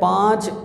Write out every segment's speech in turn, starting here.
5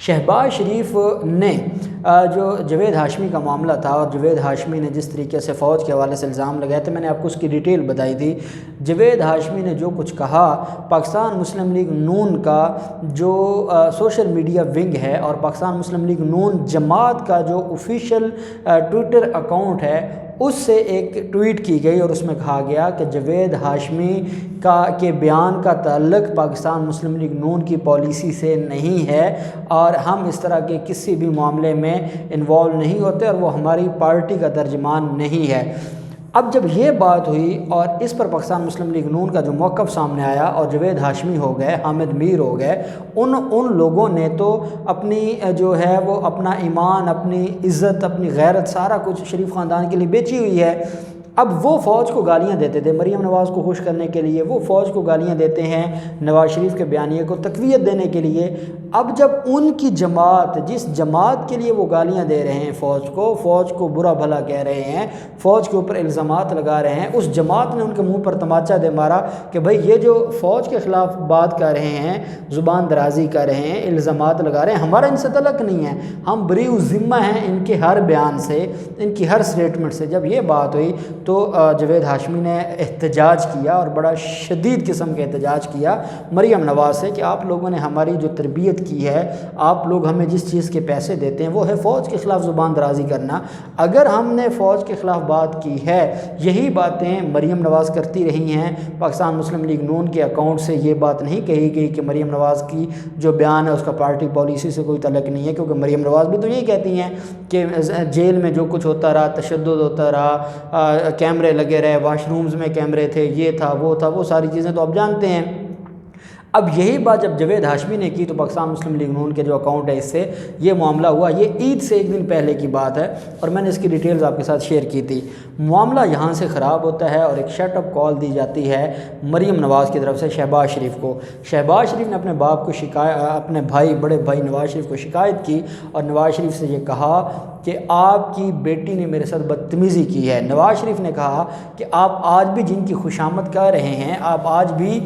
شہباز شریف نے جو جاوید ہاشمی کا معاملہ تھا اور جاوید ہاشمی نے جس طریقے سے فوج کے حوالے سے الزام لگائے تھے، میں نے آپ کو اس کی ڈیٹیل بتائی تھی۔ جاوید ہاشمی نے جو کچھ کہا، پاکستان مسلم لیگ نون کا جو سوشل میڈیا ونگ ہے اور پاکستان مسلم لیگ نون جماعت کا جو آفیشیل ٹویٹر اکاؤنٹ ہے، اس سے ایک ٹویٹ کی گئی اور اس میں کہا گیا کہ جاوید ہاشمی کے بیان کا تعلق پاکستان مسلم لیگ نون کی پالیسی سے نہیں ہے اور ہم اس طرح کے کسی بھی معاملے میں انوالو نہیں ہوتے اور وہ ہماری پارٹی کا ترجمان نہیں ہے۔ اب جب یہ بات ہوئی اور اس پر پاکستان مسلم لیگ نون کا جو موقف سامنے آیا اور جاوید ہاشمی ہو گئے، حامد میر ہو گئے، ان لوگوں نے تو اپنی جو ہے وہ اپنا ایمان، اپنی عزت، اپنی غیرت، سارا کچھ شریف خاندان کے لیے بیچی ہوئی ہے۔ اب وہ فوج کو گالیاں دیتے تھے مریم نواز کو خوش کرنے کے لیے، وہ فوج کو گالیاں دیتے ہیں نواز شریف کے بیانیے کو تقویت دینے کے لیے۔ اب جب ان کی جماعت، جس جماعت کے لیے وہ گالیاں دے رہے ہیں فوج کو برا بھلا کہہ رہے ہیں، فوج کے اوپر الزامات لگا رہے ہیں، اس جماعت نے ان کے منہ پر تماچا دے مارا کہ بھائی یہ جو فوج کے خلاف بات کر رہے ہیں، زبان درازی کر رہے ہیں، الزامات لگا رہے ہیں، ہمارا ان سے تعلق نہیں ہے، ہم بری الذمہ ہیں ان کے ہر بیان سے، ان کی ہر سٹیٹمنٹ سے۔ جب یہ بات ہوئی تو جاوید ہاشمی نے احتجاج کیا اور بڑا شدید قسم کے احتجاج کیا مریم نواز سے کہ آپ لوگوں نے ہماری جو تربیت کی ہے، آپ لوگ ہمیں جس چیز کے پیسے دیتے ہیں وہ ہے فوج کے خلاف زبان درازی کرنا۔ اگر ہم نے فوج کے خلاف بات کی ہے، یہی باتیں مریم نواز کرتی رہی ہیں، پاکستان مسلم لیگ نون کے اکاؤنٹ سے یہ بات نہیں کہی گئی کہ مریم نواز کی جو بیان ہے اس کا پارٹی پالیسی سے کوئی تعلق نہیں ہے، کیونکہ مریم نواز بھی تو یہی کہتی ہیں کہ جیل میں جو کچھ ہوتا رہا، تشدد ہوتا رہا، کیمرے لگے رہے، واش رومز میں کیمرے تھے، یہ تھا، وہ ساری چیزیں تو آپ جانتے ہیں۔ اب یہی بات جب جاوید ہاشمی نے کی تو پاکستان مسلم لیگ نون کے جو اکاؤنٹ ہے اس سے یہ معاملہ ہوا۔ یہ عید سے ایک دن پہلے کی بات ہے اور میں نے اس کی ڈیٹیلز آپ کے ساتھ شیئر کی تھی۔ معاملہ یہاں سے خراب ہوتا ہے اور ایک شٹ اپ کال دی جاتی ہے مریم نواز کی طرف سے شہباز شریف کو۔ شہباز شریف نے اپنے باپ کو اپنے بڑے بھائی نواز شریف کو شکایت کی اور نواز شریف سے یہ کہا کہ آپ کی بیٹی نے میرے ساتھ بدتمیزی کی ہے۔ نواز شریف نے کہا کہ آپ آج بھی جن کی خوشامد کر رہے ہیں، آپ آج بھی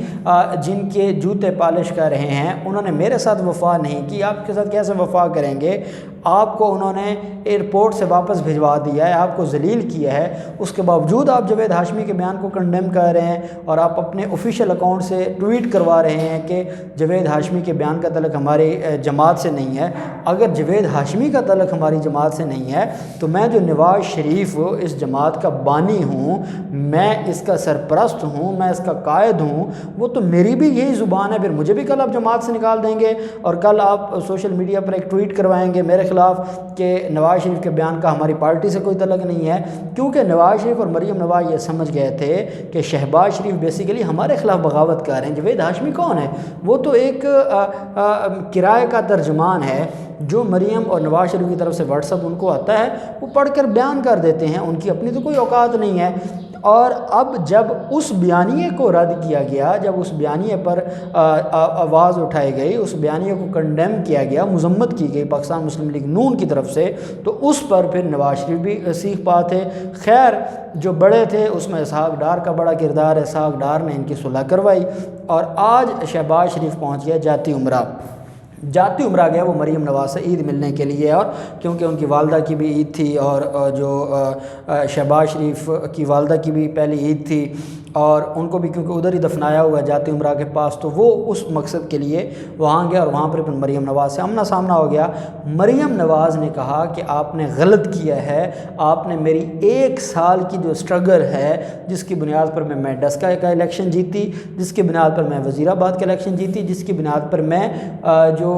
جن کے جوتے پالش کر رہے ہیں، انہوں نے میرے ساتھ وفا نہیں کی، آپ کے ساتھ کیسے وفا کریں گے؟ آپ کو انہوں نے ایئرپورٹ سے واپس بھجوا دیا ہے، آپ کو ذلیل کیا ہے، اس کے باوجود آپ جاوید ہاشمی کے بیان کو کنڈیم کر رہے ہیں اور آپ اپنے آفیشیل اکاؤنٹ سے ٹویٹ کروا رہے ہیں کہ جاوید ہاشمی کے بیان کا تعلق ہماری جماعت سے نہیں ہے۔ اگر جاوید ہاشمی کا تعلق ہماری جماعت سے نہیں ہے تو میں جو نواز شریف اس جماعت کا بانی ہوں، میں اس کا سرپرست ہوں، میں اس کا قائد ہوں، وہ تو میری بھی یہی زبان ہے، پھر مجھے بھی کل آپ جماعت سے نکال دیں گے اور کل آپ سوشل میڈیا پر ایک ٹویٹ کروائیں گے میرے خلاف کہ نواز شریف کے بیان کا ہماری پارٹی سے کوئی تعلق نہیں ہے۔ کیونکہ نواز شریف اور مریم نواز یہ سمجھ گئے تھے کہ شہباز شریف بیسیکلی ہمارے خلاف بغاوت کر رہے ہیں۔ جاوید ہاشمی کون ہے؟ وہ تو ایک کرائے کا ترجمان ہے جو مریم اور نواز شریف کی طرف سے واٹس ایپ ان کو آتا ہے وہ پڑھ کر بیان کر دیتے ہیں، ان کی اپنی تو کوئی اوقات نہیں ہے۔ اور اب جب اس بیانیے کو رد کیا گیا، جب اس بیانیے پر آواز اٹھائی گئی، اس بیانیے کو کنڈیم کیا گیا، مذمت کی گئی پاکستان مسلم لیگ نون کی طرف سے، تو اس پر پھر نواز شریف بھی سیکھ پا تھے۔ خیر جو بڑے تھے اس میں اسحاق ڈار کا بڑا کردار ہے، اسحاق ڈار نے ان کی صلح کروائی اور آج شہباز شریف پہنچ گیا جاتی عمرہ گیا وہ مریم نواز سے عید ملنے کے لیے، اور کیونکہ ان کی والدہ کی بھی عید تھی اور جو شہباز شریف کی والدہ کی بھی پہلی عید تھی اور ان کو بھی کیونکہ ادھر ہی دفنایا ہوا ہے جاتی عمرہ کے پاس، تو وہ اس مقصد کے لیے وہاں گیا اور وہاں پر پھر مریم نواز سے آمنا سامنا ہو گیا۔ مریم نواز نے کہا کہ آپ نے غلط کیا ہے، آپ نے میری 1 سال کی جو سٹرگل ہے جس کی بنیاد پر میں ڈسکا کا الیکشن جیتی، جس کی بنیاد پر میں وزیر آباد کا الیکشن جیتی، جس کی بنیاد پر میں جو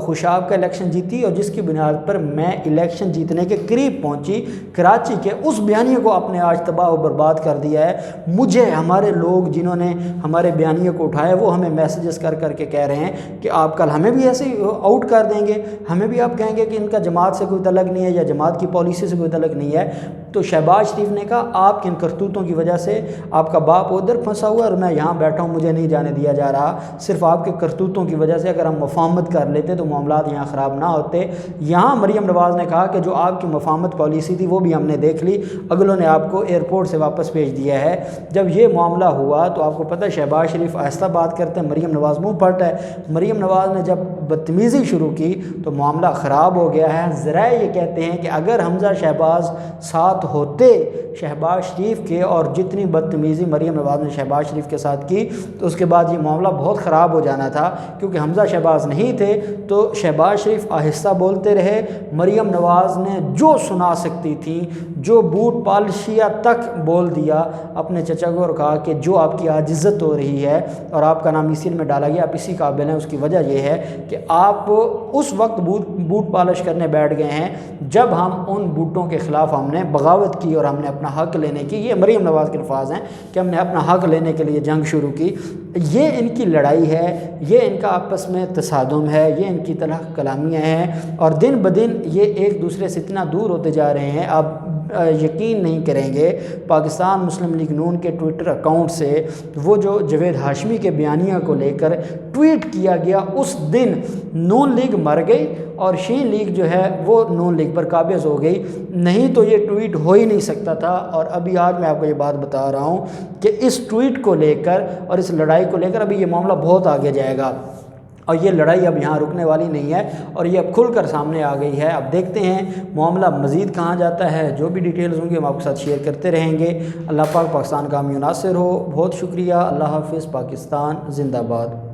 خوشاب کا الیکشن جیتی اور جس کی بنیاد پر میں الیکشن جیتنے کے قریب پہنچی کراچی کے، اس بیانیے کو آپ نے آج تباہ و برباد کر دیا ہے۔ مجھے ہمارے لوگ جنہوں نے ہمارے بیانیے کو اٹھایا وہ ہمیں میسیجز کر کے کہہ رہے ہیں کہ آپ کل ہمیں بھی ایسے آؤٹ کر دیں گے، ہمیں بھی آپ کہیں گے کہ ان کا جماعت سے کوئی تعلق نہیں ہے یا جماعت کی پالیسی سے کوئی تعلق نہیں ہے۔ تو شہباز شریف نے کہا آپ کے ان کرتوتوں کی وجہ سے آپ کا باپ ادھر پھنسا ہوا ہے اور میں یہاں بیٹھا ہوں، مجھے نہیں جانے دیا جا رہا، صرف آپ کے کرتوتوں کی وجہ سے اگر ہم مفاہمت کر لیتے تو معاملات یہاں خراب نہ ہوتے۔ یہاں مریم نواز نے کہا کہ جو آپ کی مفاہمت پالیسی تھی وہ بھی ہم نے دیکھ لی، اگلوں نے آپ کو ایئرپورٹ سے واپس بھیج دیا ہے۔ جب یہ معاملہ ہوا تو آپ کو پتہ ہے شہباز شریف آہستہ بات کرتے ہیں، مریم نواز منہ پھٹ ہے۔ مریم نواز نے جب بدتمیزی شروع کی تو معاملہ خراب ہو گیا ہے۔ ذرائع یہ کہتے ہیں کہ اگر حمزہ شہباز ساتھ ہوتے شہباز شریف کے اور جتنی بدتمیزی مریم نواز نے شہباز شریف کے ساتھ کی تو اس کے بعد یہ معاملہ بہت خراب ہو جانا تھا، کیونکہ حمزہ شہباز نہیں تھے تو شہباز شریف آہستہ بولتے رہے، مریم نواز نے جو سنا سکتی تھی، جو بوٹ پالشیہ تک بول دیا اپنے چچا کو، اور کہا کہ جو آپ کی آج عزت ہو رہی ہے اور آپ کا نام اسی میں ڈالا گیا، آپ اسی قابل ہیں۔ اس کی وجہ یہ ہے کہ آپ اس وقت بوٹ پالش کرنے بیٹھ گئے ہیں جب ہم ان بوٹوں کے خلاف ہم نے بغاوت کی اور ہم نے اپنا حق لینے کی، یہ مریم نواز کے الفاظ ہیں کہ ہم نے اپنا حق لینے کے لیے جنگ شروع کی۔ یہ ان کی لڑائی ہے، یہ ان کا آپس میں تصادم ہے، یہ ان کی طرح کلامیاں ہیں، اور دن بدن یہ ایک دوسرے سے اتنا دور ہوتے جا رہے ہیں۔ آپ یقین نہیں کریں گے، پاکستان مسلم لیگ نون کے ٹویٹر اکاؤنٹ سے وہ جو جاوید ہاشمی کے بیانیہ کو لے کر ٹویٹ کیا گیا، اس دن نون لیگ مر گئی اور شین لیگ جو ہے وہ نون لیگ پر قابض ہو گئی، نہیں تو یہ ٹویٹ ہو ہی نہیں سکتا تھا۔ اور ابھی آج میں آپ کو یہ بات بتا رہا ہوں کہ اس ٹویٹ کو لے کر اور اس لڑائی کو لے کر ابھی یہ معاملہ بہت آگے جائے گا، اور یہ لڑائی اب یہاں رکنے والی نہیں ہے، اور یہ اب کھل کر سامنے آ گئی ہے۔ اب دیکھتے ہیں معاملہ مزید کہاں جاتا ہے، جو بھی ڈیٹیلز ہوں گے ہم آپ کے ساتھ شیئر کرتے رہیں گے۔ اللہ پاک پاکستان کا حامی و ناصر ہو۔ بہت شکریہ، اللہ حافظ، پاکستان زندہ باد۔